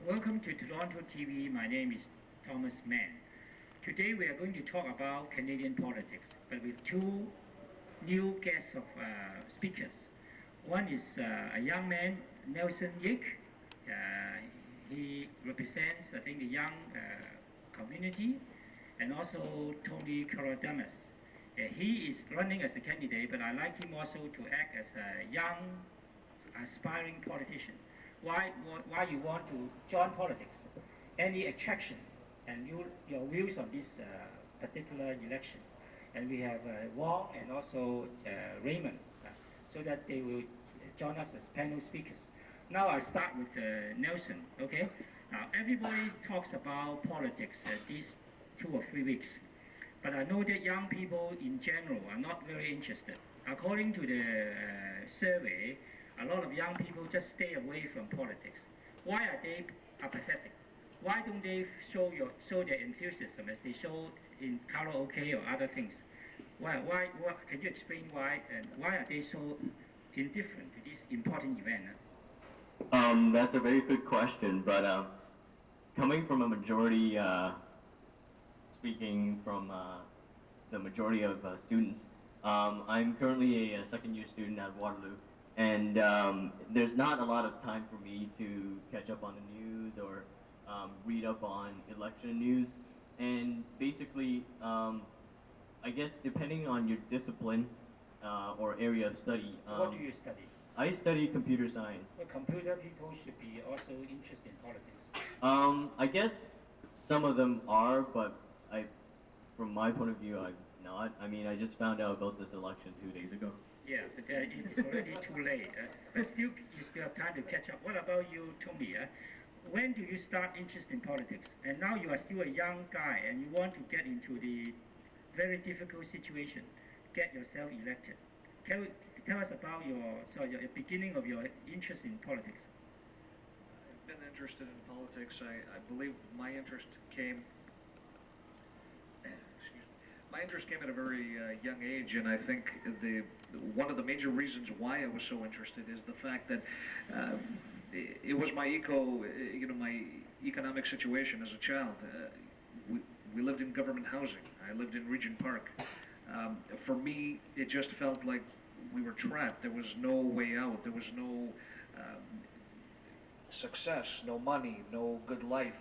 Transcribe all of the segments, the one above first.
Welcome to TorontoTV. My name is Thomas Mann. Today we are going to talk about Canadian politics, but with two new guests of speakers. One is a young man, Nelson Yik. He represents, I think, the young community, and also Tony Caradamas. He is running as a candidate, but I like him also to act as a young, aspiring politician. Why you want to join politics? Any attractions and your views on this particular election? And we have Wong and also Raymond, so that they will join us as panel speakers. Now I start with Nelson. Okay. Now everybody talks about politics these 2 or 3 weeks, but I know that young people in general are not very interested. According to the survey, a lot of young people just stay away from politics. Why are they apathetic? Why don't they show their enthusiasm as they show in karaoke or other things? Why can you explain why, and why are they so indifferent to this important event? That's a very good question, but coming from a majority, speaking from the majority of students, I'm currently a second-year student at Waterloo. And there's not a lot of time for me to catch up on the news or read up on election news. And basically, I guess depending on your discipline or area of study. So what do you study? I study computer science. Well, computer people should be also interested in politics. I guess some of them are, but from my point of view, I'm not. I mean, I just found out about this election 2 days ago. Yeah, but it's already too late. But still, you still have time to catch up. What about you, Tony? When do you start interest in politics? And now you are still a young guy, and you want to get into the very difficult situation, get yourself elected. Tell us about your beginning of your interest in politics. I've been interested in politics. I believe my interest came. My interest came at a very young age, and I think one of the major reasons why I was so interested is the fact that it was my economic situation as a child. We lived in government housing. I lived in Regent Park. For me, it just felt like we were trapped. There was no way out. There was no success, no money, no good life,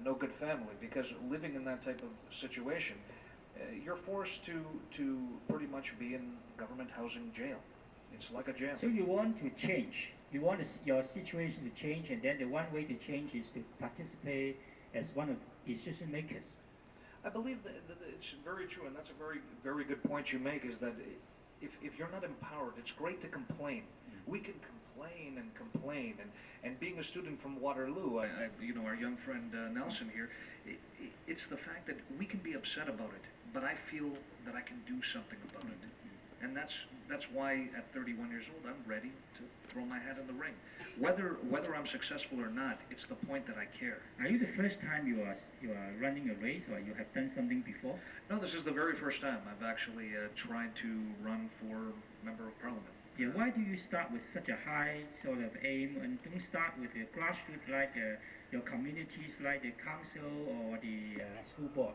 no good family. Because living in that type of situation, you're forced to pretty much be in government housing jail. It's like a jail. So you want to change. You want your situation to change, and then the one way to change is to participate as one of the decision makers. I believe that it's very true, and that's a very, very good point you make, is that if you're not empowered, it's great to complain. Mm-hmm. We can complain and complain, and being a student from Waterloo, our young friend Nelson here, it's the fact that we can be upset about it, but I feel that I can do something about it. And that's why at 31 years old I'm ready to throw my hat in the ring. Whether I'm successful or not, it's the point that I care. Are you the first time you are running a race, or you have done something before? No, this is the very first time I've actually tried to run for Member of Parliament. Yeah, why do you start with such a high sort of aim, and don't start with the grassroots like your communities, like the council or the school board?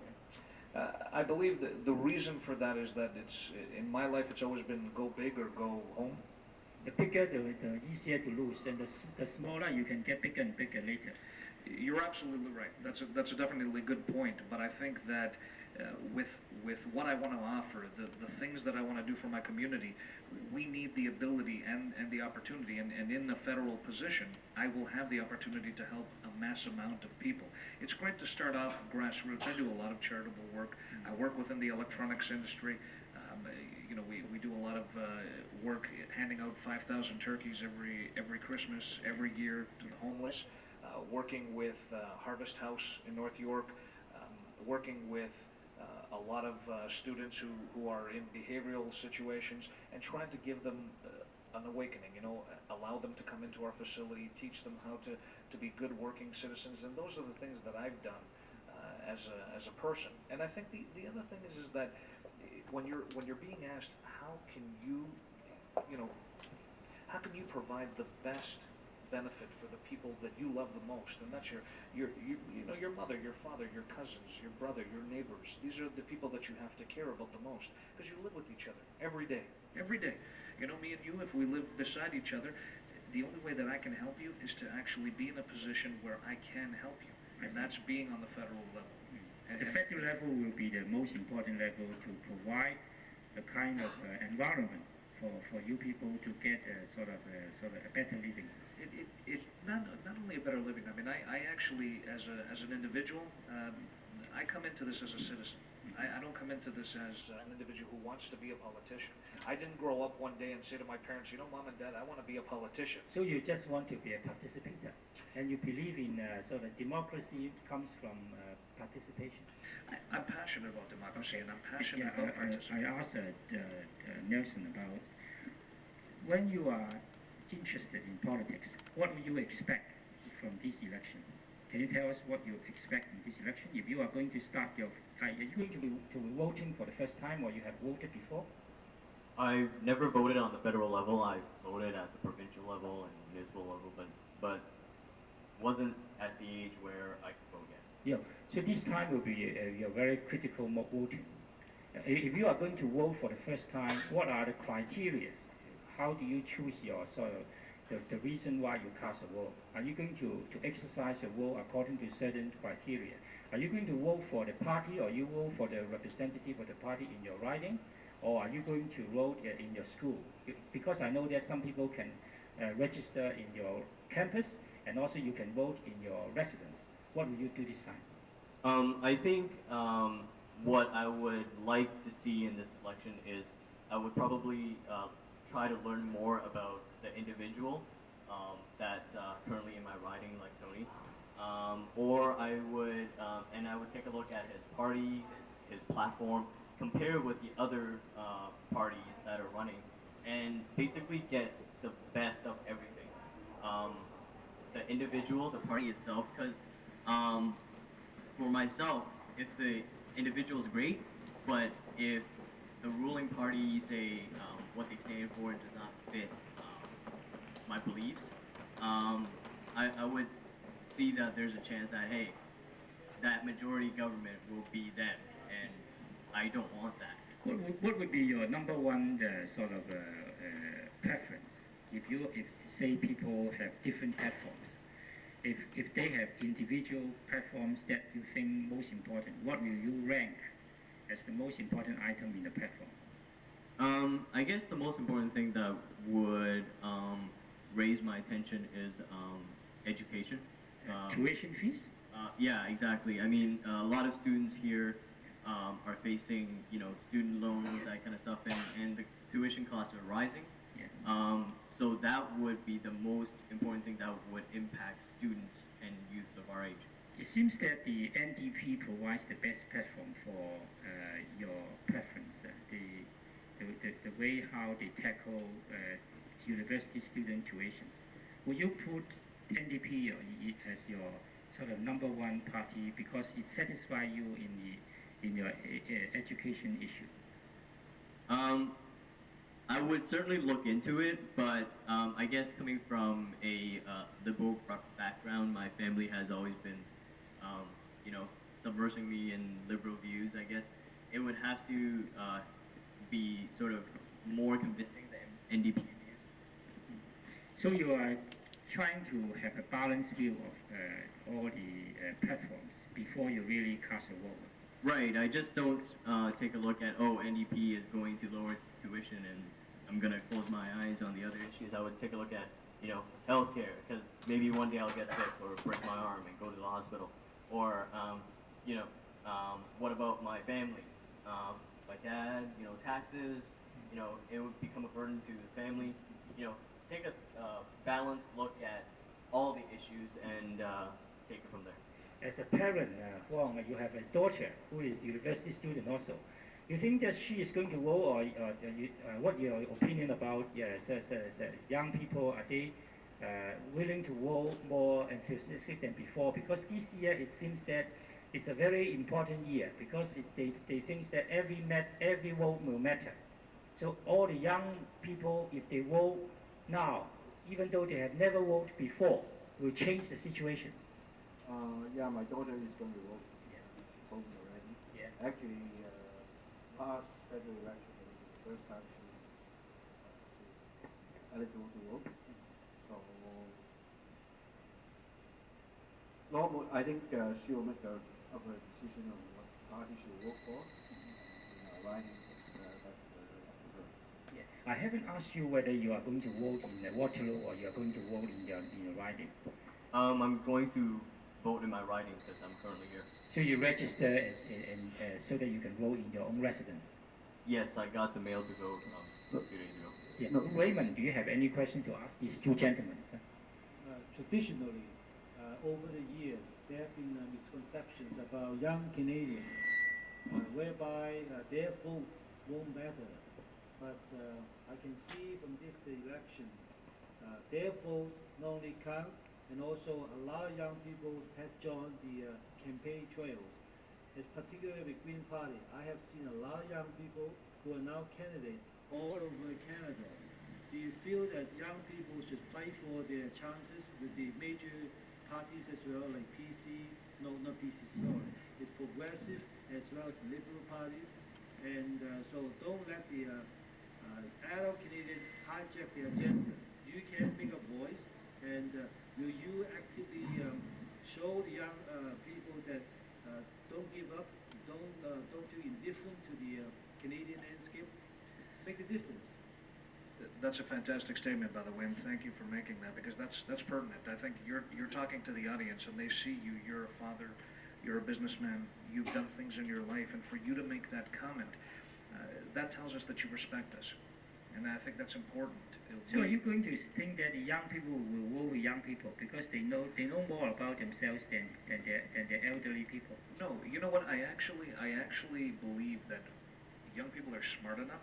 I believe that the reason for that is that in my life it's always been go big or go home. The bigger, the easier to lose, and the smaller you can get bigger and bigger later. You're absolutely right. That's a definitely good point. But I think that with what I want to offer, the things that I want to do for my community, we need the ability and the opportunity. And in the federal position, I will have the opportunity to help a mass amount of people. It's great to start off grassroots. I do a lot of charitable work. I work within the electronics industry. We do a lot of work handing out 5,000 turkeys every Christmas, every year to the homeless. Working with Harvest House in North York, working with a lot of students who are in behavioral situations, and trying to give them an awakening, allow them to come into our facility, teach them how to be good working citizens, and those are the things that I've done as a person. And I think the other thing is that when you're being asked how can you provide the best benefit for the people that you love the most, and that's your mother, your father, your cousins, your brother, your neighbors. These are the people that you have to care about the most, because you live with each other every day. Every day. You know, me and you, if we live beside each other, the only way that I can help you is to actually be in a position where I can help you, and that's being on the federal level. And the federal level will be the most important level to provide the kind of environment for you people to get sort of a better living. It not only a better living. I mean, I actually, as an individual, I come into this as a citizen. I don't come into this as an individual who wants to be a politician. I didn't grow up one day and say to my parents, you know, Mom and Dad, I want to be a politician. So you just want to be a participator, and you believe in sort of democracy comes from participation. I'm passionate about democracy, and I'm passionate about participation. I asked Nelson about when you are interested in politics, what do you expect from this election? Can you tell us what you expect in this election? If you are going to start are you going to be voting for the first time, or you have voted before? I've never voted on the federal level. I've voted at the provincial level and municipal level, but wasn't at the age where I could vote yet. Yeah. So this time will be a very critical voting. If you are going to vote for the first time, what are the criteria? How do you choose your sort of the reason why you cast a vote? Are you going to exercise your vote according to certain criteria? Are you going to vote for the party, or you vote for the representative of the party in your riding? Or are you going to vote in your school? Because I know that some people can register in your campus, and also you can vote in your residence. What will you do this time? I think what I would like to see in this election is I would probably try to learn more about the individual that's currently in my riding, like Tony. Or I would take a look at his party, his platform, compare with the other parties that are running, and basically get the best of everything. The individual, the party itself, because for myself, if the individual is great, but if the ruling party, say, what they stand for does not fit my beliefs, I would see that there's a chance that, hey, that majority government will be them, and I don't want that. What would be your number one sort of preference? If say people have different platforms, if they have individual platforms that you think most important, what will you rank as the most important item in the platform? I guess the most important thing that would raise my attention is education. Tuition fees? Yeah, exactly. I mean, a lot of students here are facing, student loans, that kind of stuff, and the tuition costs are rising. Yeah. So that would be the most important thing that would impact students and youth of our age. It seems that the NDP provides the best platform for your preference. The way how they tackle university student tuitions. Would you put NDP as your sort of number one party because it satisfies you in your education issue? I would certainly look into it, but I guess coming from a liberal background, my family has always been, subversing me in liberal views. I guess it would have to be sort of more convincing than NDP views. So you are trying to have a balanced view of all the platforms before you really cast a vote. Right. I just don't take a look at, NDP is going to lower tuition and I'm going to close my eyes on the other issues. I would take a look at, healthcare, because maybe one day I'll get sick or break my arm and go to the hospital. Or, what about my family? My dad, taxes, it would become a burden to the family. Take a balanced look at all the issues and take it from there. As a parent, Huang, you have a daughter who is a university student also. You think that she is going to vote, or what your opinion about young people? Are they willing to vote more enthusiastic than before? Because this year it seems that it's a very important year because they think that every vote will matter. So all the young people, if they vote now, even though they have never voted before, will change the situation? Yeah, my daughter is going to vote. She told me already. Yeah. Actually, last federal election was the first time she's eligible to vote. So, normal, I think she will make a decision on what party she will vote for. Riding, that's up to her. Yeah. I haven't asked you whether you are going to vote in the Waterloo or you are going to vote in your riding. I'm going to vote in my riding because I'm currently here. So you register so that you can vote in your own residence? Yes, I got the mail to vote a few days ago. Yeah. No. Raymond, do you have any question to ask these two gentlemen? Traditionally, over the years, there have been misconceptions about young Canadians, whereby their vote won't matter. But I can see from this election, their vote not only count, and also a lot of young people have joined the campaign trails. As particularly with Green Party, I have seen a lot of young people who are now candidates all over Canada. Do you feel that young people should fight for their chances with the major parties as well, like PC, no, not PC, sorry, it's progressive as well as the Liberal parties, and so don't let the adult Canadians hijack the agenda. You can make a voice, and will you actively show the young people that don't give up, don't feel indifferent to the Canadian landscape? Make a difference. That's a fantastic statement, by the way, and thank you for making that, because that's pertinent. I think you're talking to the audience, and they see you. You're a father, you're a businessman, you've done things in your life, and for you to make that comment, that tells us that you respect us, and I think that's important. So are you going to think that the young people will vote with young people because they know more about themselves than the elderly people? No, you know what? I actually believe that young people are smart enough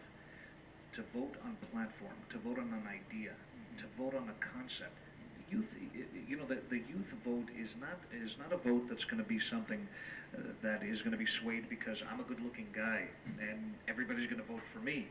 to vote on platform, to vote on an idea, to vote on a concept. Youth, you know, the youth vote is not a vote that's going to be something that is going to be swayed because I'm a good-looking guy and everybody's going to vote for me.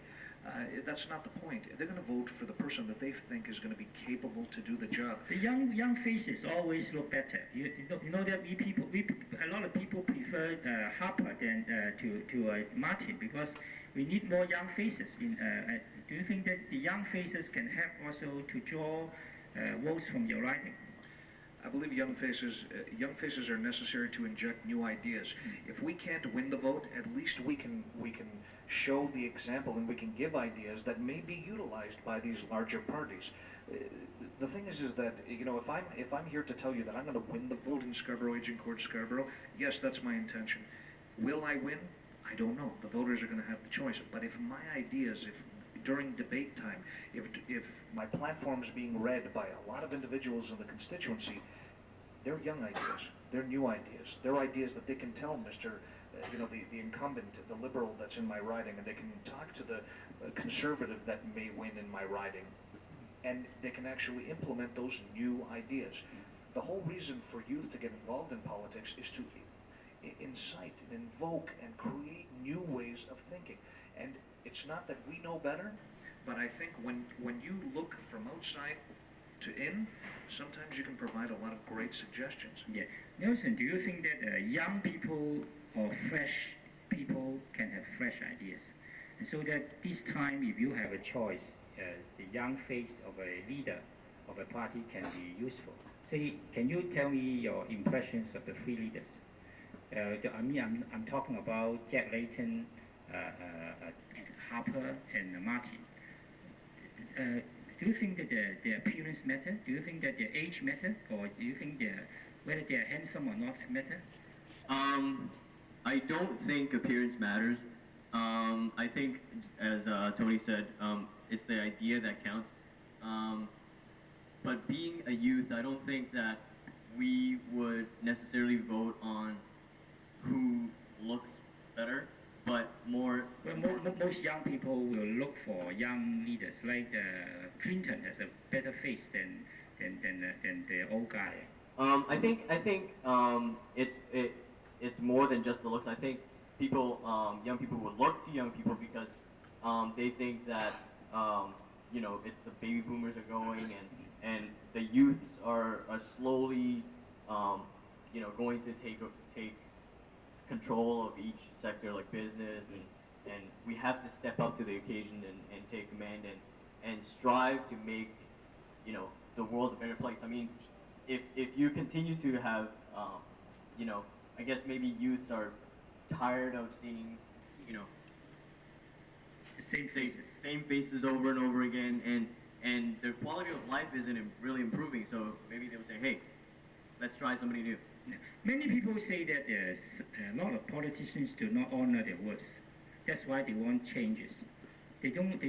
That's not the point. They're going to vote for the person that they think is going to be capable to do the job. The young faces always look better. You know that a lot of people prefer Harper than to Martin because we need more young faces. Do you think that the young faces can help also to draw votes from your riding? I believe young faces are necessary to inject new ideas. If we can't win the vote, at least we can show the example and we can give ideas that may be utilized by these larger parties. The thing is that, you know, if I'm here to tell you that I'm going to win the vote in Scarborough, Agincourt, Scarborough, yes, that's my intention. Will I win? I don't know. The voters are going to have the choice. But if my ideas, if during debate time, if my platform's being read by a lot of individuals in the constituency, they're young ideas, they're new ideas, they're ideas that they can tell Mr. The incumbent, the Liberal that's in my riding, and they can talk to the Conservative that may win in my riding, and they can actually implement those new ideas. The whole reason for youth to get involved in politics is to incite and invoke and create new ways of thinking. And it's not that we know better, but I think when you look from outside to in, sometimes you can provide a lot of great suggestions. Yeah. Nelson, do you think that young people or fresh people can have fresh ideas? And so that this time, if you have a choice, the young face of a leader of a party can be useful. Say, can you tell me your impressions of the three leaders? I'm talking about Jack Layton, Harper, and Martin. Do you think that their appearance matter? Do you think that their age matter? Or do you think whether they're handsome or not matter? I don't think appearance matters. I think, as Tony said, it's the idea that counts. But being a youth, I don't think that we would necessarily vote on who looks better, but more... Well, most young people will look for young leaders, like Clinton has a better face than the old guy. I think it's more than just the looks. I think young people would look to young people because they think that it's the baby boomers are going, and the youths are slowly, going to take control of each sector, like business, and we have to step up to the occasion and take command and strive to make, the world a better place. I mean, if you continue to have, I guess maybe youths are tired of seeing, same faces over and over again, and their quality of life isn't really improving. So maybe they'll say, hey, let's try somebody new. Many people say that a lot of politicians do not honor their words. That's why they want changes. They don't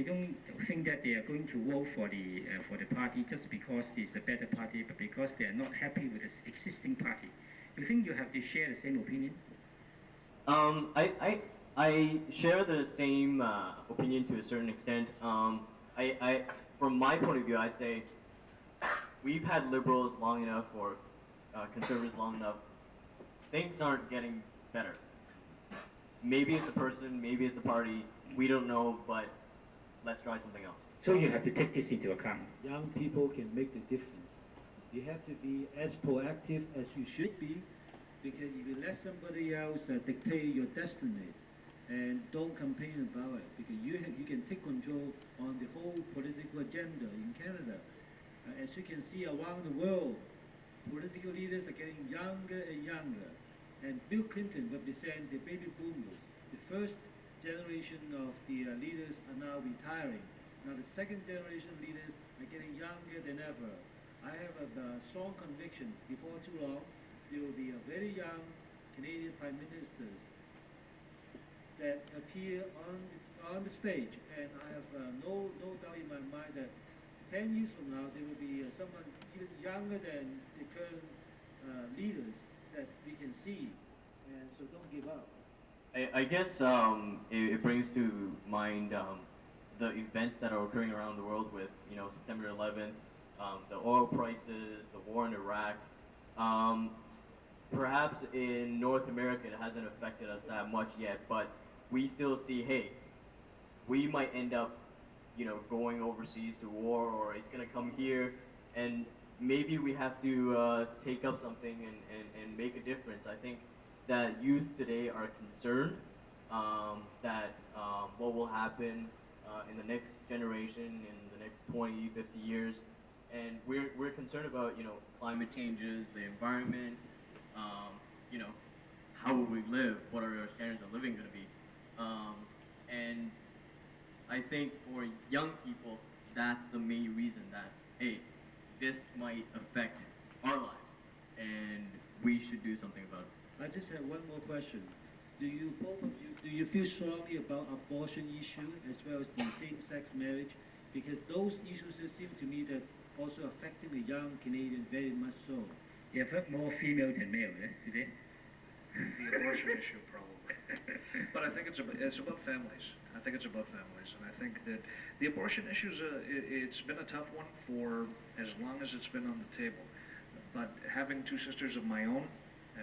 think that they are going to vote for the party just because it's a better party, but because they are not happy with the existing party. You think you have to share the same opinion? I share the same opinion to a certain extent. From my point of view, I'd say we've had liberals long enough, or conservatives long enough. Things aren't getting better. Maybe it's the person, maybe it's the party, we don't know, but let's try something else. So you have to take this into account. Young people can make the difference. You have to be as proactive as you should be, because if you let somebody else dictate your destiny, and don't complain about it, because you can take control on the whole political agenda in Canada. As you can see around the world, political leaders are getting younger and younger. And Bill Clinton represents the baby boomers. The first generation of the leaders are now retiring. Now the second generation of leaders are getting younger than ever. I have a strong conviction, before too long, there will be a very young Canadian Prime Ministers that appear on the stage, and I have no doubt in my mind that 10 years from now there will be someone even younger than the current leaders that we can see, and so don't give up. I guess it brings to mind the events that are occurring around the world with, September 11th, the oil prices, the war in Iraq. Perhaps in North America it hasn't affected us that much yet, but we still see, hey, we might end up, going overseas to war, or it's going to come here, and maybe we have to take up something and make a difference. I think that youth today are concerned that what will happen in the next generation, in the next 20, 50 years, and we're concerned about, climate changes, the environment, how will we live, what are our standards of living going to be, and I think for young people, that's the main reason that, hey, this might affect our lives, and we should do something about it. I just have one more question. Do you feel strongly about abortion issue as well as the same-sex marriage? Because those issues seem to me that also affecting the young Canadian very much so. They affect more female than male, today. The abortion issue, probably. But I think it's about families. I think it's about families, and I think that the abortion issue it's been a tough one for as long as it's been on the table. But having two sisters of my own,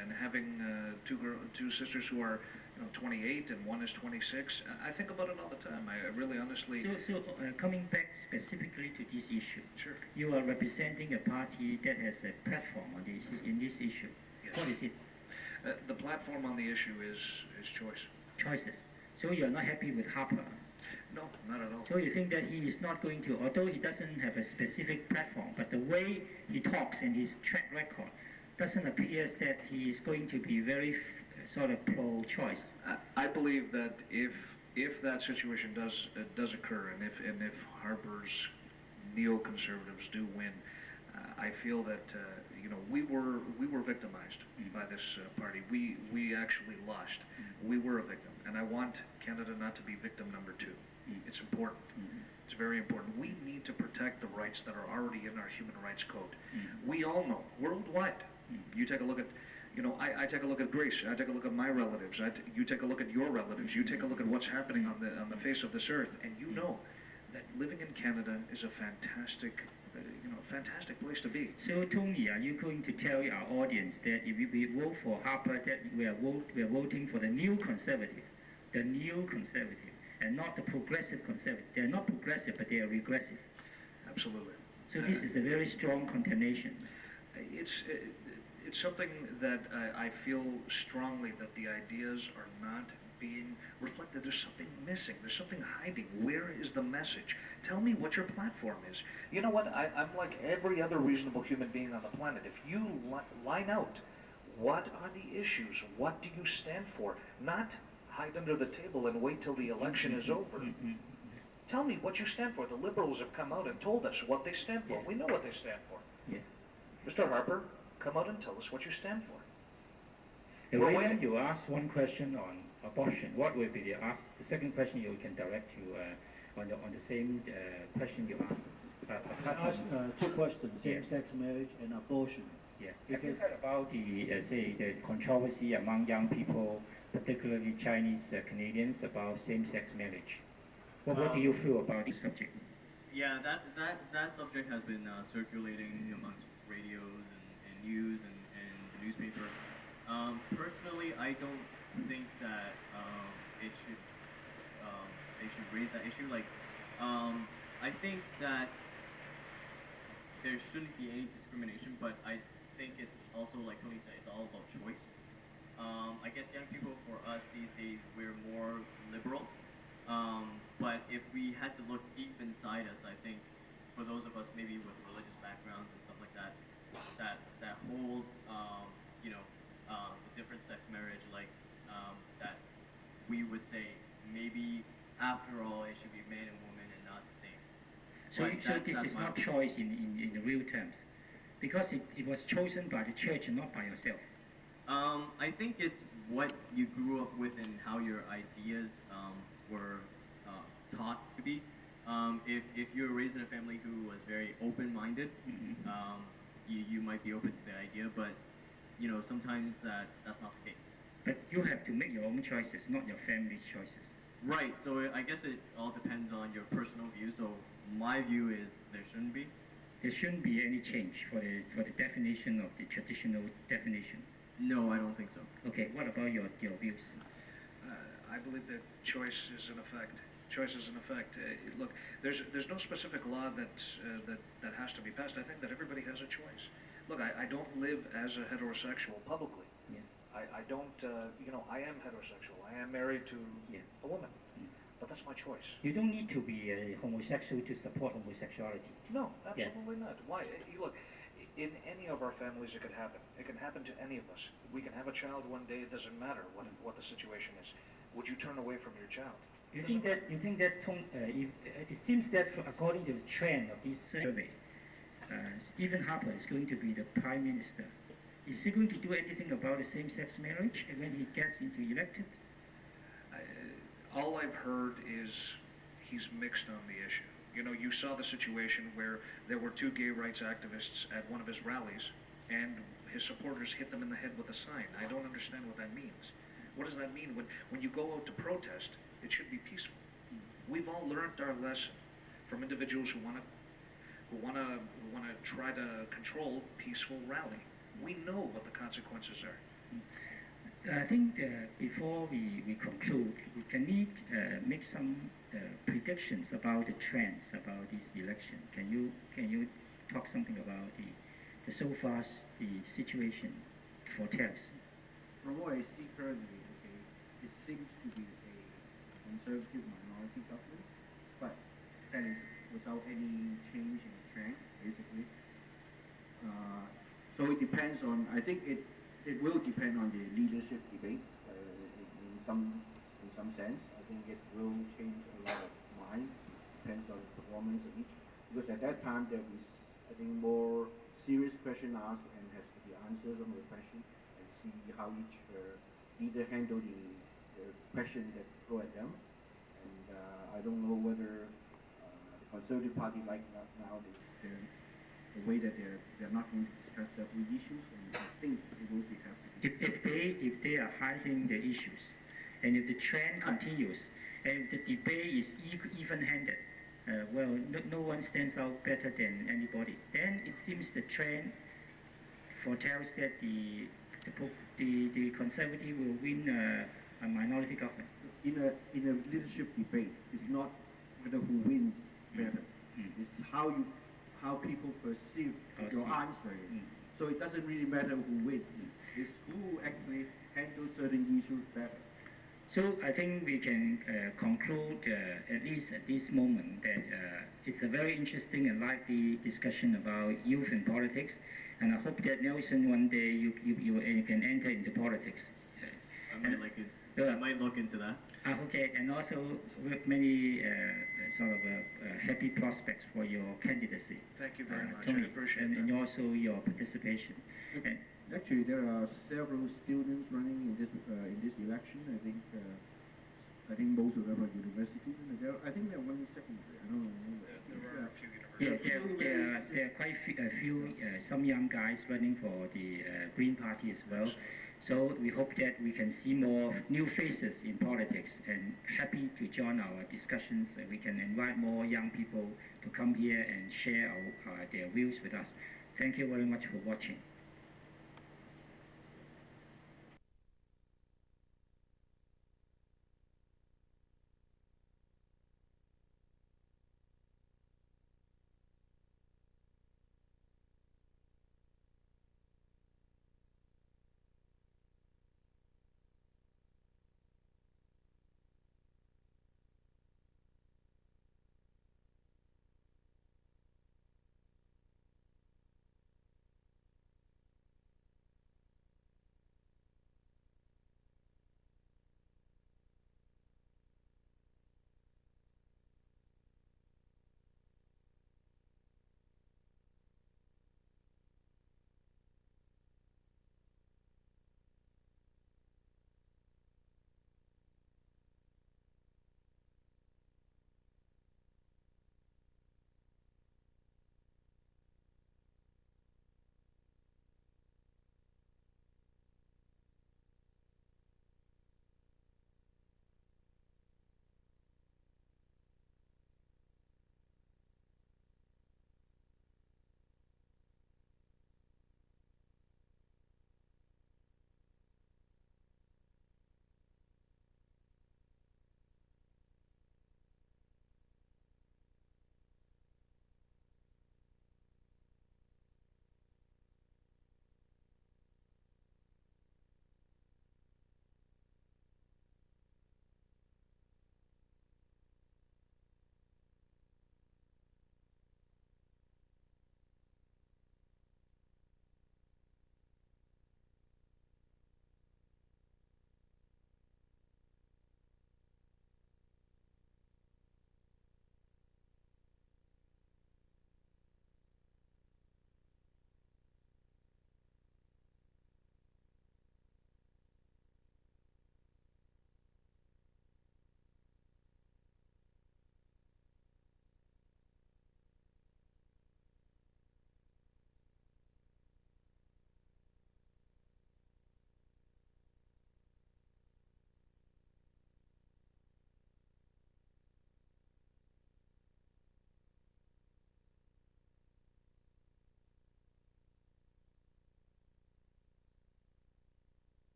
and having two sisters who are 28 and one is 26, I think about it all the time. I really honestly. So coming back specifically to this issue. Sure. You are representing a party that has a platform in this issue. Yes. What is it? The platform on the issue is choice. Choices. So you are not happy with Harper? No, not at all. So you think that he is not going to, although he doesn't have a specific platform, but the way he talks and his track record doesn't appear that he is going to be very sort of pro-choice? I believe that if that situation does occur, and if Harper's neoconservatives do win, I feel that we were victimized by this party. We actually lost. We were a victim, and I want Canada not to be victim number two. It's important. It's very important. We need to protect the rights that are already in our human rights code. We all know worldwide. You take a look at, I take a look at Grace. I take a look at my relatives. You take a look at your relatives. You take a look at what's happening on the face of this earth, and you know that living in Canada is a fantastic place to be. So Tony, are you going to tell our audience that if we vote for Harper, that we are voting for the new conservative, and not the progressive conservative. They're not progressive, but they are regressive. Absolutely. So this is a very strong condemnation. It's something that I feel strongly that the ideas are not being reflected. There's something missing. There's something hiding. Where is the message? Tell me what your platform is. You know what? I'm like every other reasonable human being on the planet. If you line out, what are the issues? What do you stand for? Not hide under the table and wait till the election is over. Tell me what you stand for. The Liberals have come out and told us what they stand for. We know what they stand for. Mr. Harper, come out and tell us what you stand for. When you ask one question on abortion, what will be the second question you can direct to on the same question you asked? I asked two questions: same-sex marriage and abortion. Yeah. Have you heard about the say the controversy among young people, particularly Chinese Canadians, about same-sex marriage? What do you feel about this subject? Yeah, that subject has been circulating amongst radios and news and the newspaper. Personally, I don't think that they should raise that issue. Like, I think that there shouldn't be any discrimination, but I think it's also, like Tony said, it's all about choice. I guess young people, for us these days, we're more liberal. But if we had to look deep inside us, I think for those of us maybe with religious backgrounds and stuff like that, that whole, the different sex marriage, like, that we would say maybe after all it should be man and woman and not the same. So this is not choice in the real terms, because it was chosen by the church and not by yourself. I think it's what you grew up with and how your ideas were taught to be. If you were raised in a family who was very open-minded, you might be open to the idea, but sometimes that's not the case. But you have to make your own choices, not your family's choices. Right. So I guess it all depends on your personal view. So my view is there shouldn't be. There shouldn't be any change for the definition of the traditional definition. No, I don't think so. Okay. What about your views? I believe that choice is in effect. Choice is in effect. Look, there's no specific law that has to be passed. I think that everybody has a choice. Look, I don't live as a heterosexual publicly. Yeah. I don't, I am heterosexual. I am married to a woman. But that's my choice. You don't need to be a homosexual to support homosexuality. No, absolutely not. Why? Look, in any of our families it could happen. It can happen to any of us. We can have a child one day. It doesn't matter what the situation is. Would you turn away from your child? You think that it seems that according to the trend of this survey, Stephen Harper is going to be the Prime Minister. Is he going to do anything about the same-sex marriage when he gets elected? All I've heard is he's mixed on the issue. You saw the situation where there were two gay rights activists at one of his rallies, and his supporters hit them in the head with a sign. I don't understand what that means. What does that mean? When you go out to protest, it should be peaceful. We've all learned our lesson from individuals who want to try to control peaceful rally. We know what the consequences are. I think before we conclude, we can make some predictions about the trends about this election. Can you talk something about the so far the situation foretells? From what I see currently, it seems to be a conservative minority government, but that is without any change in the trend, basically. So it depends on, I think it will depend on the leadership debate in some sense. I think it will change a lot of minds, depends on the performance of each. Because at that time there is, I think, more serious question asked and has to be answers on the question and see how each leader handle the question that throw at them. And I don't know whether the Conservative Party like now the way that they're not going to discuss several issues, and I think it will be happening. If they are hiding the issues, and if the trend continues, and if the debate is even-handed, no one stands out better than anybody, then it seems the trend foretells that the Conservative will win a minority government. in a leadership debate, it's not whether who wins matters. It's how people perceive your answer. So it doesn't really matter who wins. It's who actually handles certain issues better. So I think we can conclude, at least at this moment, that it's a very interesting and lively discussion about youth and politics, and I hope that Nelson one day you can enter into politics. I might look into that. Okay, and also with many sort of happy prospects for your candidacy. Thank you very much. Tony, I appreciate and that. also your participation. And Actually, there are several students running in this election. I think most of them are university students. I think there are one secondary. I don't know. There are a few yeah, universities. there are quite a few, some young guys running for the Green Party as well. So we hope that we can see more new faces in politics, and happy to join our discussions. We can invite more young people to come here and share their views with us. Thank you very much for watching.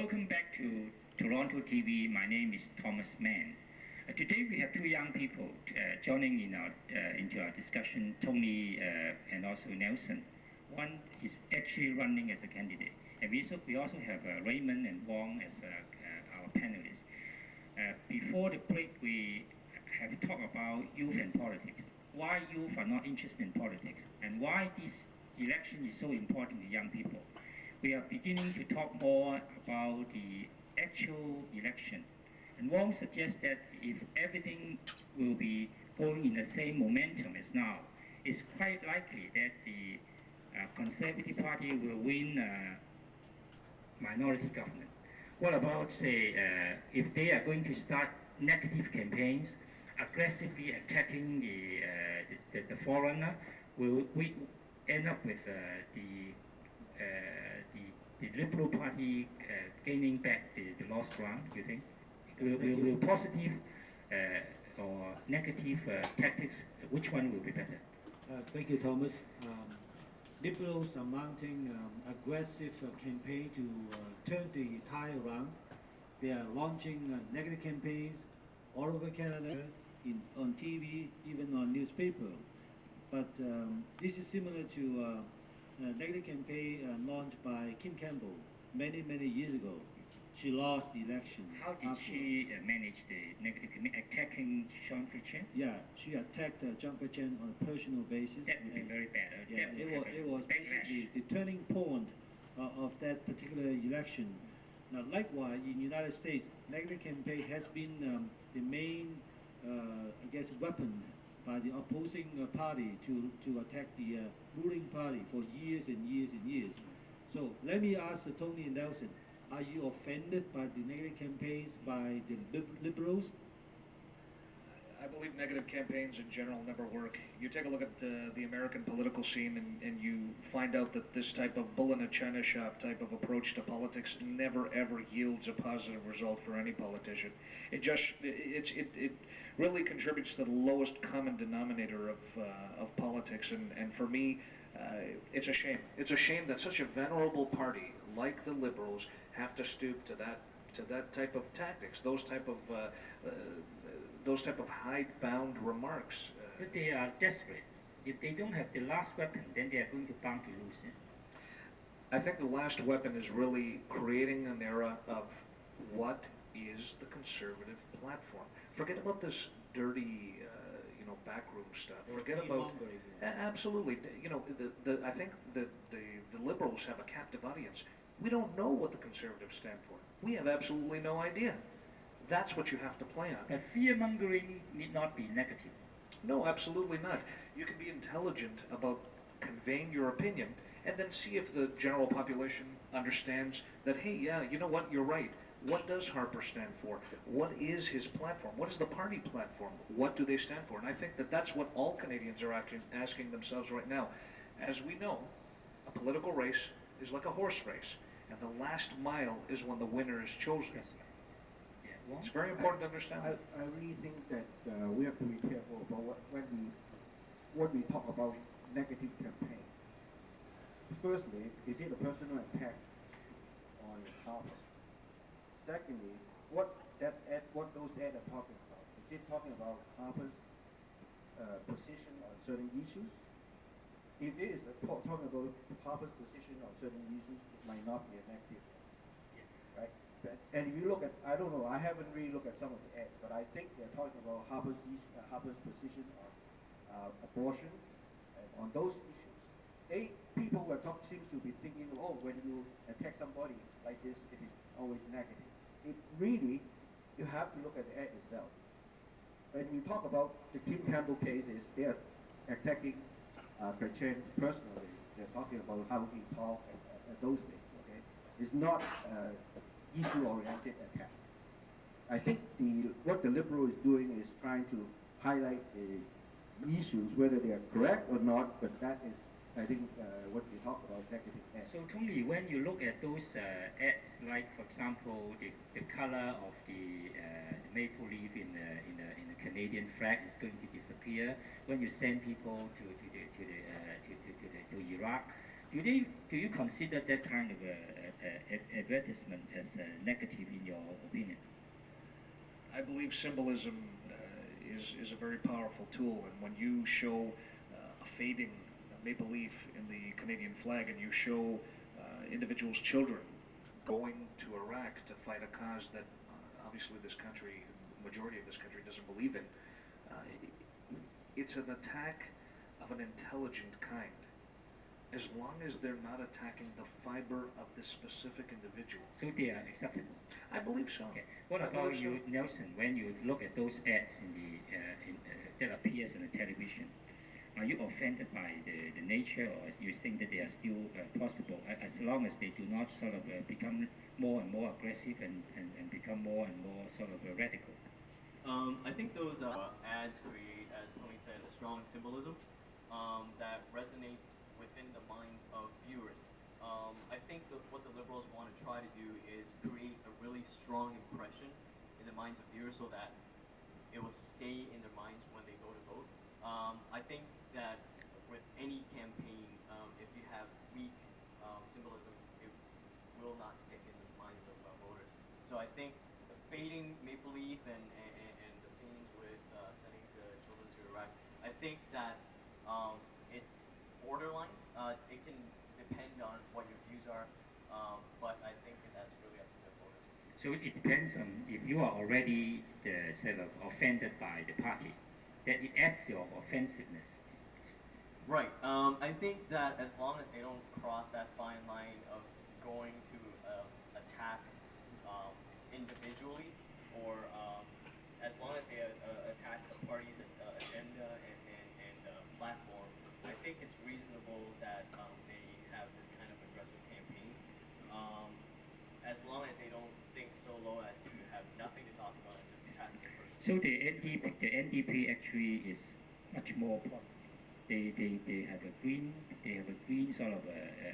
Welcome back to Toronto TV. My name is Thomas Mann. Today we have two young people joining into our discussion, Tony and also Nelson. One is actually running as a candidate. And we also have Raymond and Wong as our panelists. Before the break, we have talked about youth and politics. Why youth are not interested in politics, and why this election is so important to young people. We are beginning to talk more about the actual election. And Wong suggests that if everything will be going in the same momentum as now, it's quite likely that the Conservative Party will win minority government. What about, say, if they are going to start negative campaigns, aggressively attacking the foreigner, will we end up with the Liberal Party gaining back the lost ground, do you think? Will positive or negative tactics, which one will be better? Thank you, Thomas. Liberals are mounting aggressive campaign to turn the tide around. They are launching negative campaigns all over Canada, on TV, even on newspaper. But this is similar to a negative campaign launched by Kim Campbell many years ago. She lost the election. How did she manage the negative campaign, attacking Jean Chrétien? Yeah, she attacked Jean Chrétien on a personal basis. That would be very bad. Yeah, it was basically the turning point of that particular election. Now, likewise, in the United States, negative campaign has been the main, I guess, weapon by the opposing party to attack the ruling party for years and years and years. So let me ask Tony and Nelson, are you offended by the negative campaigns by the Liberals? I believe negative campaigns in general never work. You take a look at the American political scene and you find out that this type of bull in a china shop type of approach to politics never ever yields a positive result for any politician. It really contributes to the lowest common denominator of politics, and for me, it's a shame. It's a shame that such a venerable party like the Liberals have to stoop to that type of tactics, those type of hidebound remarks. But they are desperate. If they don't have the last weapon, then they are going to bound to lose it. I think the last weapon is really creating an era of what is the conservative platform. Forget about this dirty, backroom stuff. Forget about absolutely. I think that the Liberals have a captive audience. We don't know what the Conservatives stand for. We have absolutely no idea. That's what you have to play on. But fear-mongering need not be negative. No, absolutely not. You can be intelligent about conveying your opinion and then see if the general population understands that, hey, yeah, you know what, you're right. What does Harper stand for? What is his platform? What is the party platform? What do they stand for? And I think that that's what all Canadians are asking themselves right now. As we know, a political race is like a horse race, and the last mile is when the winner is chosen. Yes. Yeah. It's very important to understand. I really think that we have to be careful about when we talk about negative campaign. Firstly, is it a personal attack on Harper? Secondly, what those ads are talking about? Is it talking about Harper's position on certain issues? If it is talking about Harper's position on certain issues, it might not be a negative, right? And if you look at, I don't know, I haven't really looked at some of the ads, but I think they're talking about Harper's position on abortion and on those issues. People who seems to be thinking, oh, when you attack somebody like this, it is always negative. It really, you have to look at the ad itself. When we talk about the Kim Campbell cases, they are attacking Chrétien personally. They're talking about how he talked and those things. Okay, it's not issue-oriented attack. I think what the Liberal is doing is trying to highlight the issues, whether they are correct or not. But that is, I think, what we talk about negative ads. So Tony, when you look at those ads, like for example, the color of the maple leaf in the Canadian flag is going to disappear when you send people to Iraq, do you consider that kind of advertisement as negative in your opinion? I believe symbolism is a very powerful tool, and when you show a fading maple leaf in the Canadian flag, and you show individuals' children going to Iraq to fight a cause that obviously this country, majority of this country, doesn't believe in, it's an attack of an intelligent kind. As long as they're not attacking the fiber of this specific individual. So they are acceptable? I believe so. Okay. What about you, Nelson, when you look at those ads in the, that appears on the television? Are you offended by the nature, or you think that they are still possible, as long as they do not sort of become more and more aggressive and become more and more sort of radical? I think those ads create, as Tony said, a strong symbolism that resonates within the minds of viewers. I think what the Liberals want to try to do is create a really strong impression in the minds of viewers so that it will stay in their minds when they go to vote. I think that with any campaign, if you have weak symbolism, it will not stick in the minds of voters. So I think the fading maple leaf and the scenes with sending the children to Iraq, I think that it's borderline. It can depend on what your views are, but I think that's really up to the voters. So it depends on if you are already sort of offended by the party, that it adds your offensiveness. Right. I think that as long as they don't cross that fine line of going to attack individually, or as long as they attack the party's agenda and platform, I think it's reasonable that they have this kind of aggressive campaign. As long as they don't sink so low as to have nothing to talk about and just attack the person. So the NDP actually is much more positive. They have a green sort of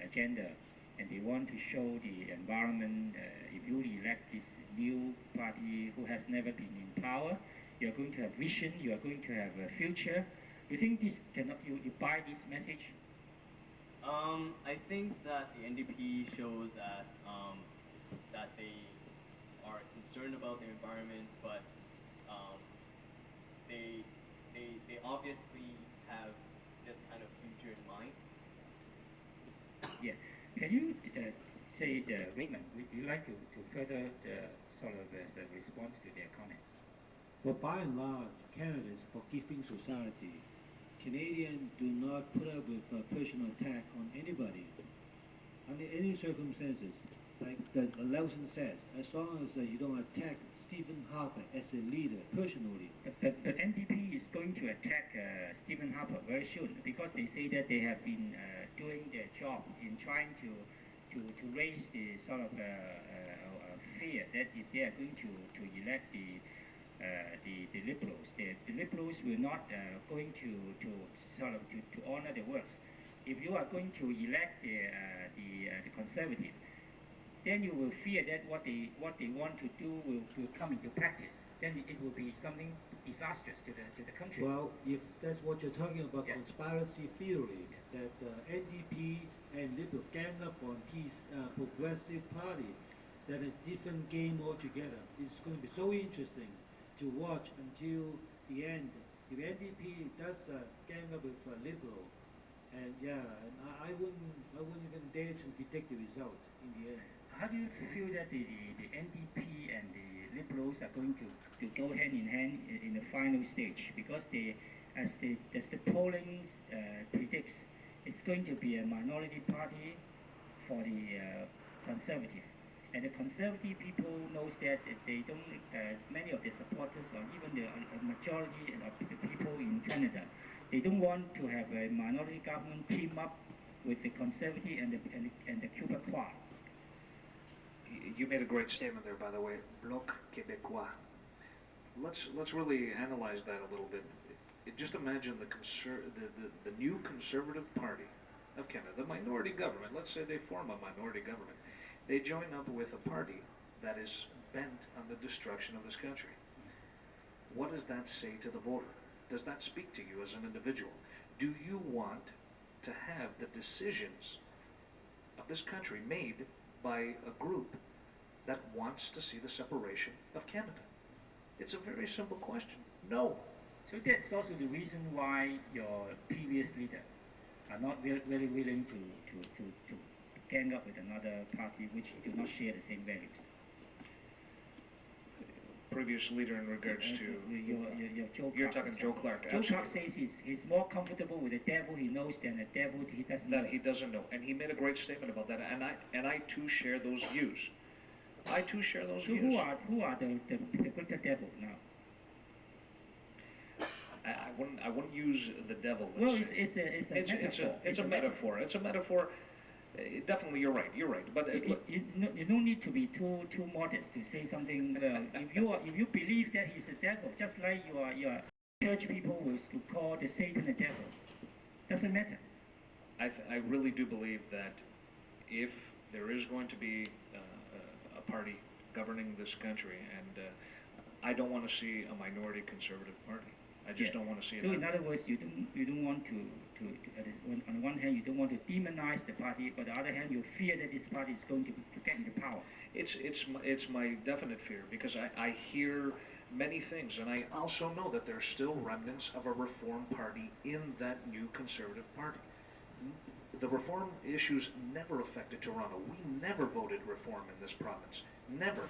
agenda, and they want to show the environment. If you elect this new party who has never been in power, you are going to have vision. You are going to have a future. You think this cannot? You buy this message? I think that the NDP shows that that they are concerned about the environment, but they obviously have this kind of future in mind. Yeah. Can you say, Raymond, would you like to further sort of as a response to their comments? Well, by and large, Canada is a forgiving society. Canadians do not put up with personal attack on anybody, under any circumstances. Like Nelson says, as long as you don't attack Stephen Harper as a leader personally. But NDP is going to attack Stephen Harper very soon, because they say that they have been doing their job in trying to raise the sort of fear that if they are going to elect the Liberals, the Liberals will not going to sort of to honor the words. If you are going to elect the Conservative, then you will fear that what they want to do will come into practice. Then it will be something disastrous to the country. Well, if that's what you're talking about, yeah. Conspiracy theory, that NDP and Liberal gang up on his progressive party, that is different game altogether. It's going to be so interesting to watch until the end. If NDP does gang up with Liberal, and yeah, and I wouldn't even dare to predict the result in the end. How do you feel that the NDP and the Liberals are going to go hand in hand in the final stage? Because as the polling predicts, it's going to be a minority party for the Conservative. And the Conservative people knows that they don't, many of the supporters or even the majority of the people in Canada, they don't want to have a minority government team up with the Conservative and the Québécois. You made a great statement there, by the way. Bloc Québécois. Let's really analyze that a little bit. Just imagine the new Conservative Party of Canada, the minority government. Let's say they form a minority government. They join up with a party that is bent on the destruction of this country. What does that say to the voter? Does that speak to you as an individual? Do you want to have the decisions of this country made by a group that wants to see the separation of Canada? It's a very simple question. No. So that's also the reason why your previous leader are not very willing to gang up with another party which do not share the same values. Previous leader in regards to your Joe Clark. You're talking Joe Clark. Joe Clark says he's more comfortable with the devil he knows than the devil he doesn't know. That he doesn't know, and he made a great statement about that, and I too share those views. I too share those so views. Who are the greater devil now? I wouldn't use the devil. Well, it's a metaphor. It's a metaphor. It's a metaphor. Definitely, you're right. You're right. But you don't need to be too modest to say something. If you believe that he's a devil, just like your church people will call the Satan a devil, doesn't matter. I really do believe that if there is going to be a party governing this country, and I don't want to see a minority conservative party. I just don't want to see it. So in other words, you don't want to on one hand you don't want to demonize the party, but on the other hand you fear that this party is going to get into power. It's my definite fear, because I hear many things, and I also know that there's still remnants of a reform party in that new conservative party. The reform issues never affected Toronto. We never voted reform in this province. Never.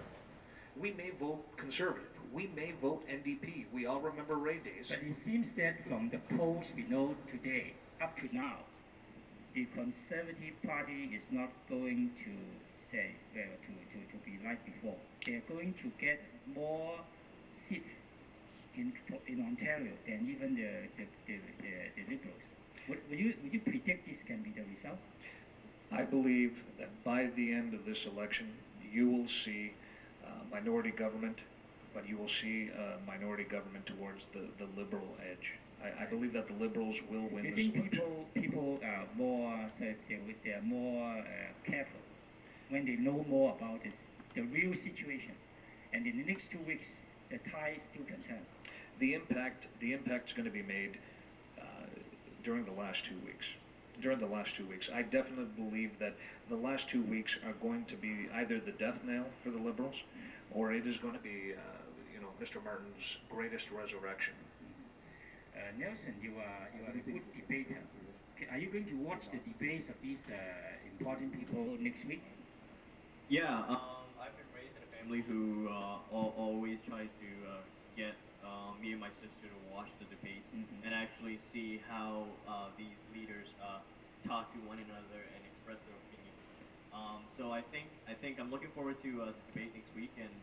We may vote conservative. We may vote NDP. We all remember Ray days. But it seems that from the polls we know today, up to now, the Conservative Party is not going to say, to be like before. They're going to get more seats in Ontario than even the Liberals. Would you predict this can be the result? I believe that by the end of this election, you will see minority government, but you will see minority government towards the Liberal edge. I believe that the Liberals will win this election. You think people are more, they are more careful when they know more about the real situation, and in the next 2 weeks, the tide still can turn. The impact is going to be made during the last 2 weeks. During the last 2 weeks, I definitely believe that the last 2 weeks are going to be either the death knell for the Liberals, or it is going to be, Mr. Martin's greatest resurrection. Nelson, you are a good debater. Are you going to watch the debates of these important people next week? Yeah, I've been raised in a family who always tries to get me and my sister to watch the debates and actually see how these leaders talk to one another and express their opinions. So I think I'm looking forward to the debate next week, and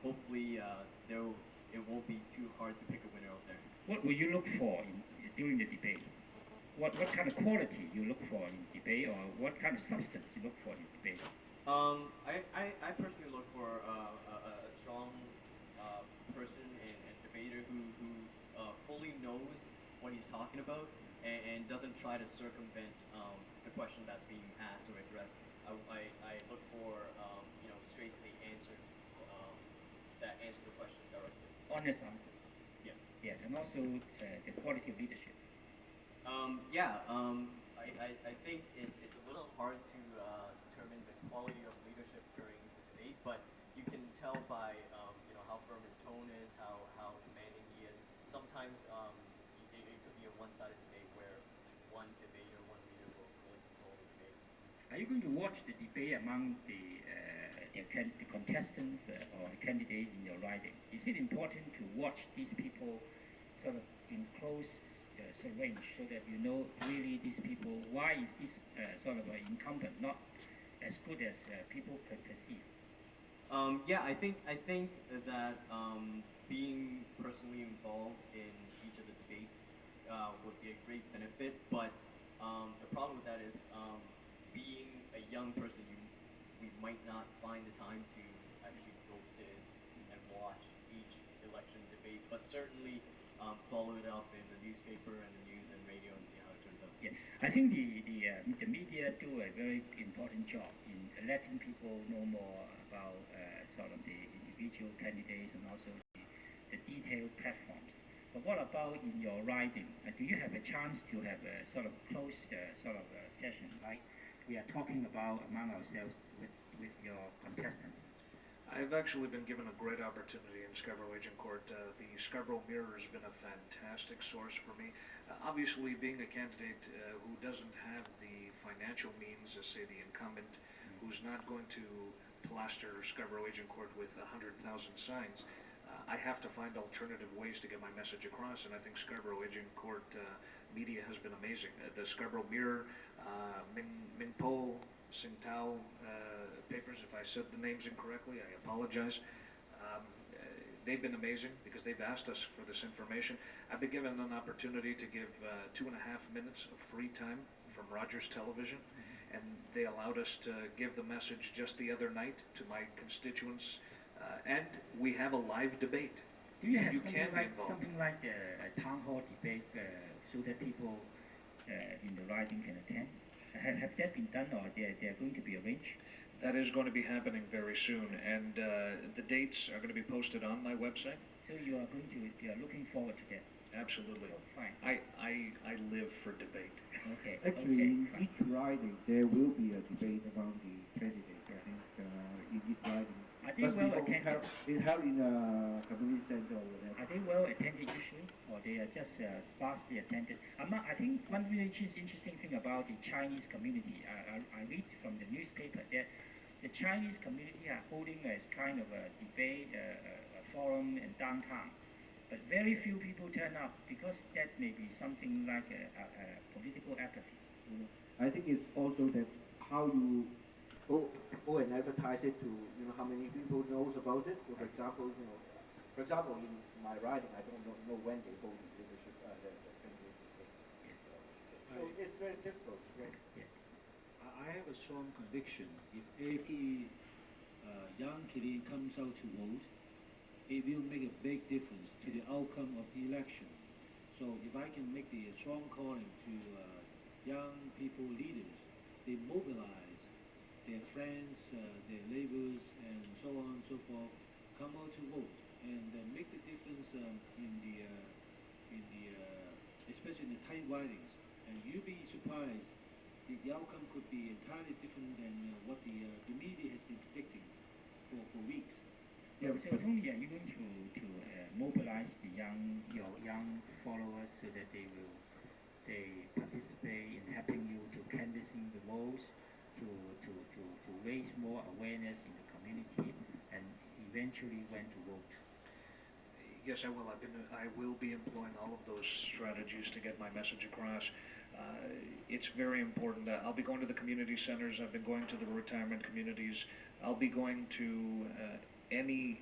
hopefully it won't be too hard to pick a winner out there. What will you look for during the debate? What kind of quality you look for in debate, or what kind of substance you look for in debate? I personally look for a strong person and debater who fully knows what he's talking about and doesn't try to circumvent the question that's being asked or addressed. I look for straight to the answer that answer the question directly. Honest answers. Yeah. Yeah, and also the quality of leadership. I think it's a little hard to determine the quality of leadership during the debate, but you can tell by how firm his tone is, how demanding he is. Sometimes it could be a one-sided debate where one debater, one leader will really control the debate. Are you going to watch the debate among the contestants or the candidates in your riding? Is it important to watch these people sort of in close range, so that you know really these people, why is this sort of an incumbent not as good as people could perceive? I think that being personally involved in each of the debates would be a great benefit, but the problem with that is being a young person, we might not find the time to actually go sit and watch each election debate, but certainly follow it up in the newspaper and the news and radio and see how it turns out. Yeah, I think the media do a very important job in letting people know more about sort of the individual candidates and also the detailed platforms. But what about in your riding? Do you have a chance to have a sort of closed session, like we are talking about among ourselves with your contestants? I've actually been given a great opportunity in Scarborough Agent Court. The Scarborough Mirror has been a fantastic source for me. Obviously, being a candidate who doesn't have the financial means as, say, the incumbent, who's not going to plaster Scarborough Agent Court with 100,000 signs, I have to find alternative ways to get my message across, and I think Scarborough Agent Court media has been amazing. The Scarborough Mirror, Minpo, Singtao papers, if I said the names incorrectly, I apologize. They've been amazing because they've asked us for this information. I've been given an opportunity to give 2.5 minutes of free time from Rogers Television, and they allowed us to give the message just the other night to my constituents, and we have a live debate. Do you have something like a town hall debate so that people in the riding can attend? Have that been done, or they are going to be arranged? That is going to be happening very soon, and the dates are going to be posted on my website. So you are looking forward to that? Absolutely. Oh, fine. I live for debate. Okay. Actually, okay, in each riding, there will be a debate among the candidates. I think in each riding. Are they well attended? It's held in a community center or whatever. Are they well attended usually, or they are just sparsely attended? I think one really interesting thing about the Chinese community, I read from the newspaper that the Chinese community are holding a kind of a debate, a forum in downtown, but very few people turn up because that may be something like a political apathy. I think it's also that how you go and advertise it to how many people knows about it. For example, in my riding, I don't know when they hold the leadership, the candidate. So it's very difficult. Right? Yeah. I have a strong conviction. If every young Canadian comes out to vote, it will make a big difference to the outcome of the election. So if I can make the strong calling to young people, leaders, they mobilize their friends, their neighbors, and so on and so forth, come out to vote and make the difference especially in the tight ridings. And you'll be surprised. The outcome could be entirely different than what the media has been predicting for weeks. Yeah, so Tony, are you going to mobilize your young followers so that they will, say, participate in helping you to canvassing the votes, to raise more awareness in the community, and eventually when to vote? Yes, I will. I will be employing all of those strategies to get my message across. It's very important that I'll be going to the community centers. I've been going to the retirement communities. I'll be going to any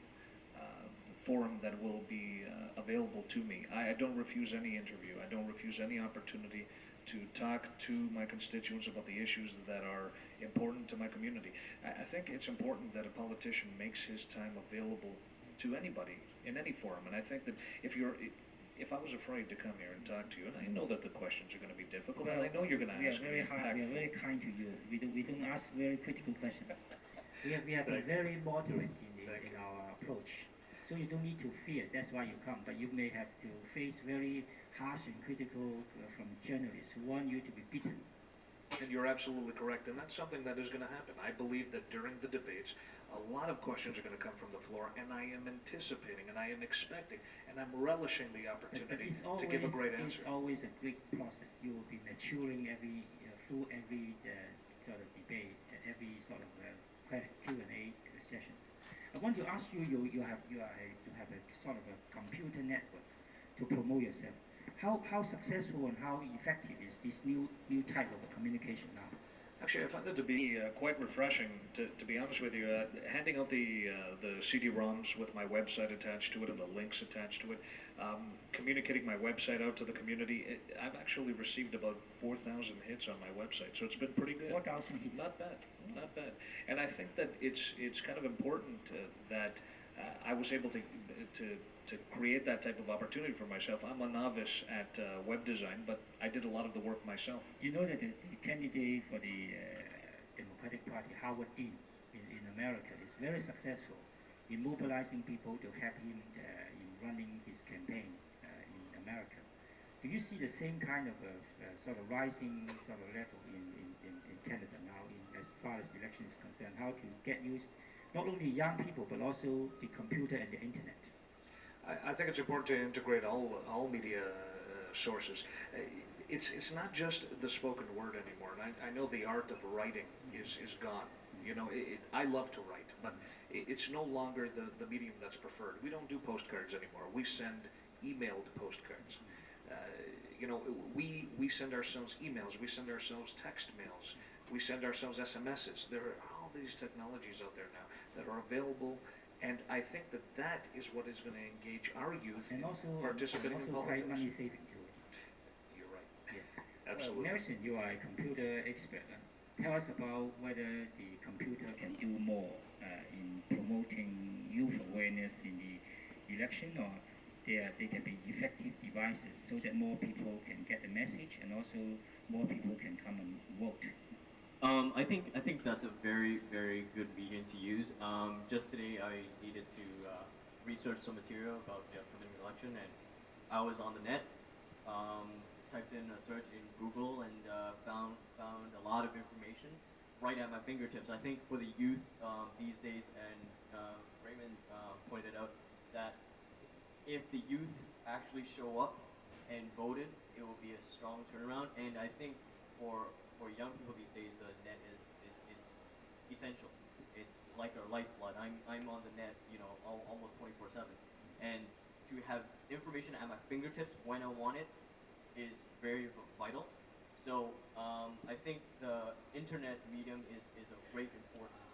forum that will be available to me. I don't refuse any interview. I don't refuse any opportunity to talk to my constituents about the issues that are important to my community. I think it's important that a politician makes his time available to anybody in any forum, and I think that if I was afraid to come here and talk to you, and I know that the questions are going to be difficult, and I know you're going to ask me. We are very kind to you. We don't ask very critical questions. We have been very moderate in our approach. So you don't need to fear. That's why you come. But you may have to face very harsh and critical from journalists who want you to be beaten. And you're absolutely correct, and that's something that is going to happen. I believe that during the debates, a lot of questions are going to come from the floor, and I am anticipating, and I am expecting, and I'm relishing the opportunity to give a great answer. It's always a great process. You will be maturing through every sort of debate, every sort of Q&A sessions. I want to ask you, you have a sort of a computer network to promote yourself. How successful and how effective is this new type of communication now? Actually, I find it to be quite refreshing, to be honest with you. Handing out the CD-ROMs with my website attached to it and the links attached to it, communicating my website out to the community. I've actually received about 4,000 hits on my website, so it's been pretty good. 4,000 hits? Not bad, not bad. And I think that it's kind of important that I was able to create that type of opportunity for myself. I'm a novice at web design, but I did a lot of the work myself. You know that the candidate for the Democratic Party, Howard Dean, in America, is very successful in mobilizing people to help him in running his campaign in America. Do you see the same kind of sort of rising sort of level in Canada now as far as election is concerned? How to get used, not only young people, but also the computer and the internet? I think it's important to integrate all media sources. It's not just the spoken word anymore. And I know the art of writing is gone. You know, I love to write, but it's no longer the medium that's preferred. We don't do postcards anymore. We send emailed postcards. You know, we send ourselves emails. We send ourselves text mails. We send ourselves SMSs. There are all these technologies out there now that are available. And I think that is what is going to engage our youth and in also, participating in politics. Quite money saving too. You're right. Yeah. Absolutely. Well, Nelson, you are a computer expert. Tell us about whether the computer can do more in promoting youth awareness in the election, or they can be effective devices so that more people can get the message and also more people can come and vote. I think that's a very good medium to use. Just today I needed to research some material about the upcoming election, and I was on the net, typed in a search in Google, and found a lot of information right at my fingertips. I think for the youth these days, and Raymond pointed out that if the youth actually show up and voted, it will be a strong turnaround. And I think for young people these days, the net is essential. It's like our lifeblood. I'm on the net, you know, almost 24/7, and to have information at my fingertips when I want it is very vital. So I think the internet medium is of great importance,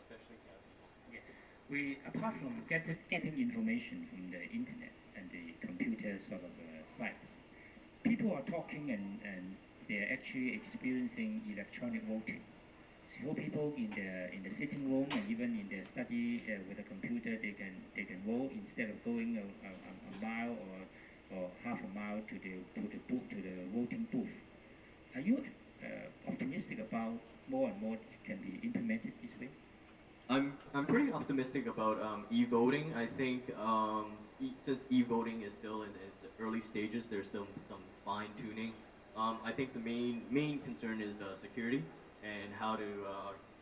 especially to young people. Yeah. We, apart from getting information from the internet and the computer sort of sites, people are talking and they're actually experiencing electronic voting. So people in the sitting room and even in their study with a computer, they can vote instead of going a mile or half a mile to the voting booth. Are you optimistic about more and more can be implemented this way? I'm pretty optimistic about e-voting. I think since e-voting is still in its early stages, there's still some fine-tuning. I think the main concern is security and how to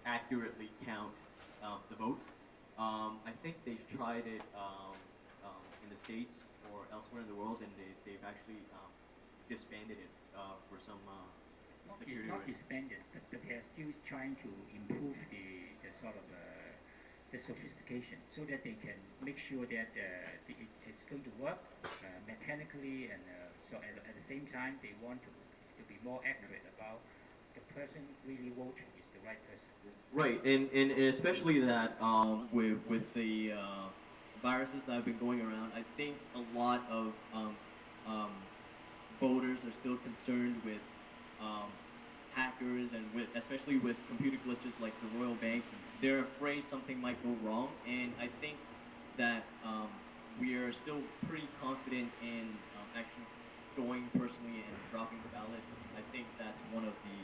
accurately count the votes. I think they've tried it in the States or elsewhere in the world, and they've actually disbanded it for some security. Not disbanded, but they are still trying to improve the sort of the sophistication so that they can make sure that it's going to work mechanically, and so at the same time they want to be more accurate about the person really voting is the right person. Right, and especially that with the viruses that have been going around, I think a lot of voters are still concerned with hackers, and especially with computer glitches like the Royal Bank. They're afraid something might go wrong, and I think that we are still pretty confident in actually going personally and dropping the ballot. I think that's one of the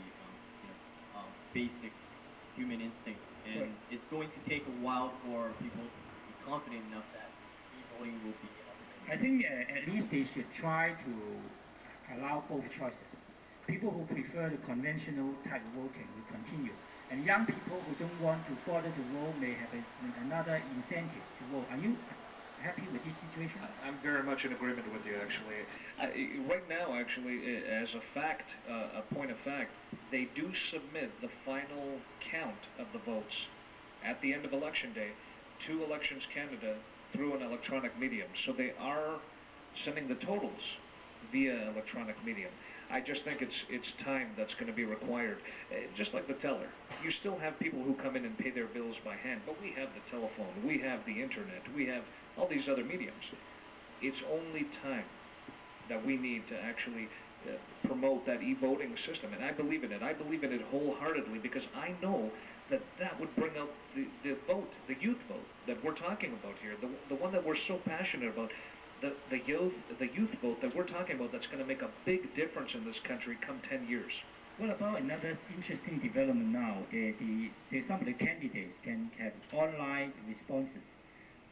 basic human instinct, and it's going to take a while for people to be confident enough that e-voting will be enough. I think at least they should try to allow both choices. People who prefer the conventional type of voting will continue, and young people who don't want to bother to vote may have another incentive to vote. Are you happy with this situation? I'm very much in agreement with you, actually. Right now, actually, as a fact, a point of fact, they do submit the final count of the votes at the end of Election Day to Elections Canada through an electronic medium. So they are sending the totals via electronic medium. I just think it's time that's going to be required. Just like the teller, you still have people who come in and pay their bills by hand, but we have the telephone, we have the internet, we have all these other mediums. It's only time that we need to actually promote that e-voting system, and I believe in it. I believe in it wholeheartedly because I know that would bring out the vote, the youth vote that we're talking about here, the one that we're so passionate about. The youth vote that we're talking about, that's going to make a big difference in this country come 10 years. What about another interesting development now? Some of the candidates can have online responses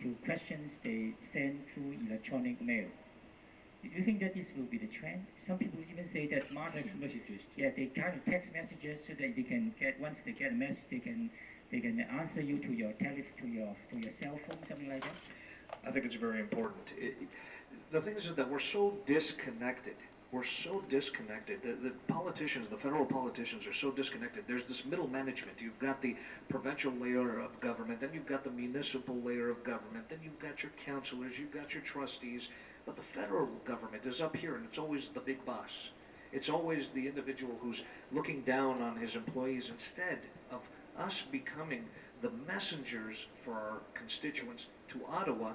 to questions they send through electronic mail. Do you think that this will be the trend? Some people even say that marketing. Text messages. Yeah, they kind of text messages so that they can get, once they get a message, they can answer you to your to your cell phone, something like that. I think it's very important. The thing is that we're so disconnected. We're so disconnected. The politicians, the federal politicians, are so disconnected. There's this middle management. You've got the provincial layer of government, then you've got the municipal layer of government, then you've got your councillors, you've got your trustees. But the federal government is up here, and it's always the big boss. It's always the individual who's looking down on his employees instead of us becoming the messengers for our constituents to Ottawa.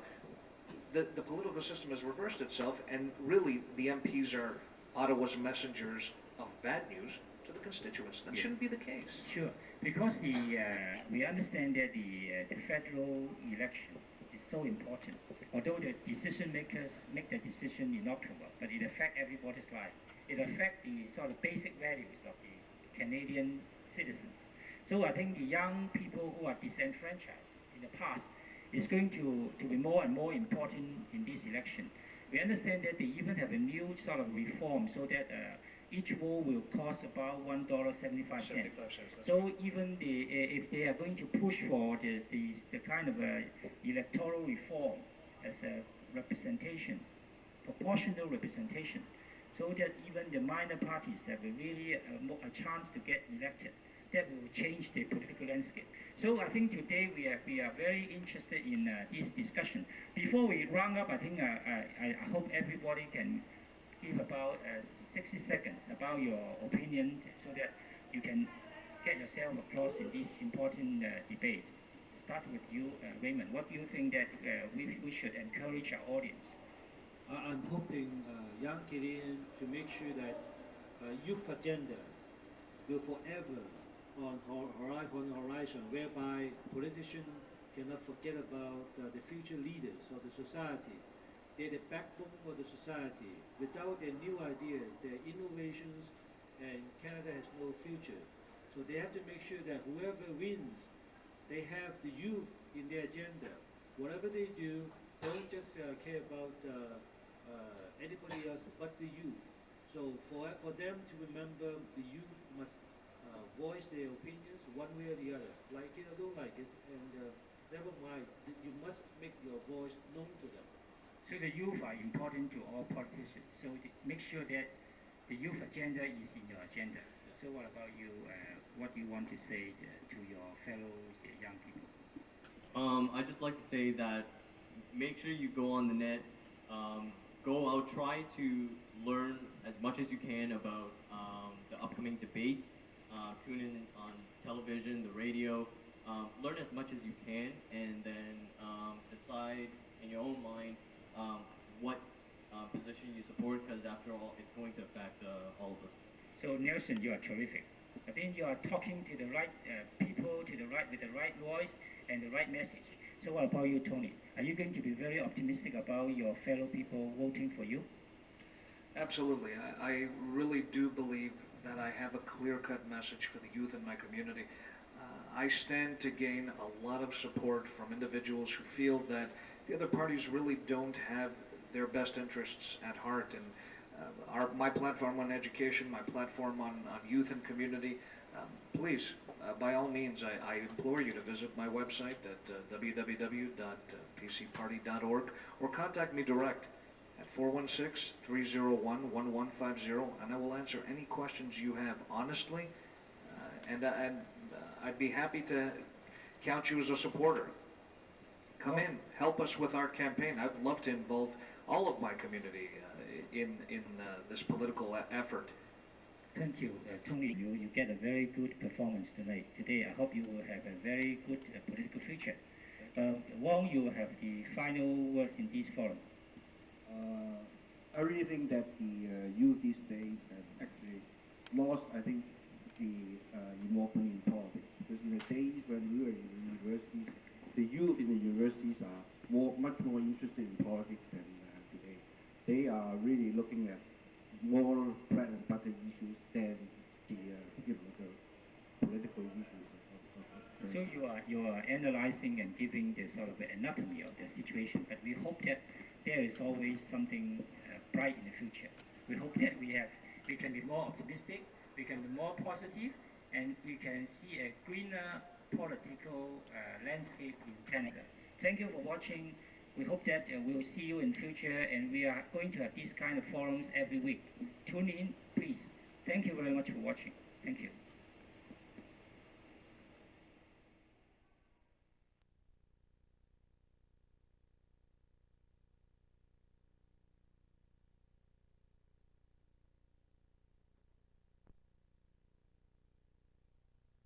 The political system has reversed itself, and really the MPs are Ottawa's messengers of bad news to the constituents. That shouldn't be the case. Sure, because we understand that the federal election is so important. Although the decision makers make the decision in October, but it affects everybody's life. It affects the sort of basic values of the Canadian citizens. So I think the young people who are disenfranchised in the past is going to be more and more important in this election. We understand that they even have a new sort of reform so that each vote will cost about $1.75. So even if they are going to push for the kind of electoral reform as a representation, proportional representation, so that even the minor parties have a chance to get elected, that will change the political landscape. So I think today we are very interested in this discussion. Before we round up, I think I hope everybody can give about 60 seconds about your opinion so that you can get yourself across in this important debate. Start with you, Raymond. What do you think that we should encourage our audience? I'm hoping young Canadians to make sure that youth agenda will forever on horizon, whereby politicians cannot forget about the future leaders of the society. They're the backbone of the society. Without their new ideas, their innovations, and Canada has no future. So they have to make sure that whoever wins, they have the youth in their agenda. Whatever they do, don't just care about anybody else but the youth. So for them to remember, the youth must voice their opinions one way or the other, like it or don't like it, and never mind, you must make your voice known to them. So the youth are important to all politicians, so make sure that the youth agenda is in your agenda. So what about you, what do you want to say to your fellow young people? I just like to say that make sure you go on the net, go out, try to learn as much as you can about the upcoming debates. Tune in on television, the radio, learn as much as you can, and then decide in your own mind what position you support, because after all, it's going to affect all of us. So Nelson, you are terrific. I think you are talking to the right people, to the right, with the right voice and the right message. So what about you, Tony? Are you going to be very optimistic about your fellow people voting for you? Absolutely. I really do believe that I have a clear-cut message for the youth in my community. I stand to gain a lot of support from individuals who feel that the other parties really don't have their best interests at heart. And my platform on education, my platform on youth and community, please, by all means, I implore you to visit my website at www.pcparty.org or contact me direct at 416-301-1150, and I will answer any questions you have honestly, and I'd be happy to count you as a supporter. Come in, help us with our campaign. I'd love to involve all of my community in this political effort. Thank you, Tony. You get a very good performance tonight. Today, I hope you will have a very good political future. Wong, you will have the final words in this forum. I really think that the youth these days has actually lost, I think, the involvement in politics. Because in the days when we were in the universities, the youth in the universities are much more interested in politics than today. They are really looking at more bread and butter issues than the political issues. So you are analyzing and giving the sort of anatomy of the situation, but we hope that there is always something bright in the future. We hope that we can be more optimistic, we can be more positive, and we can see a greener political landscape in Canada. Thank you for watching. We hope that we'll see you in future, and we are going to have these kind of forums every week. Tune in, please. Thank you very much for watching. Thank you.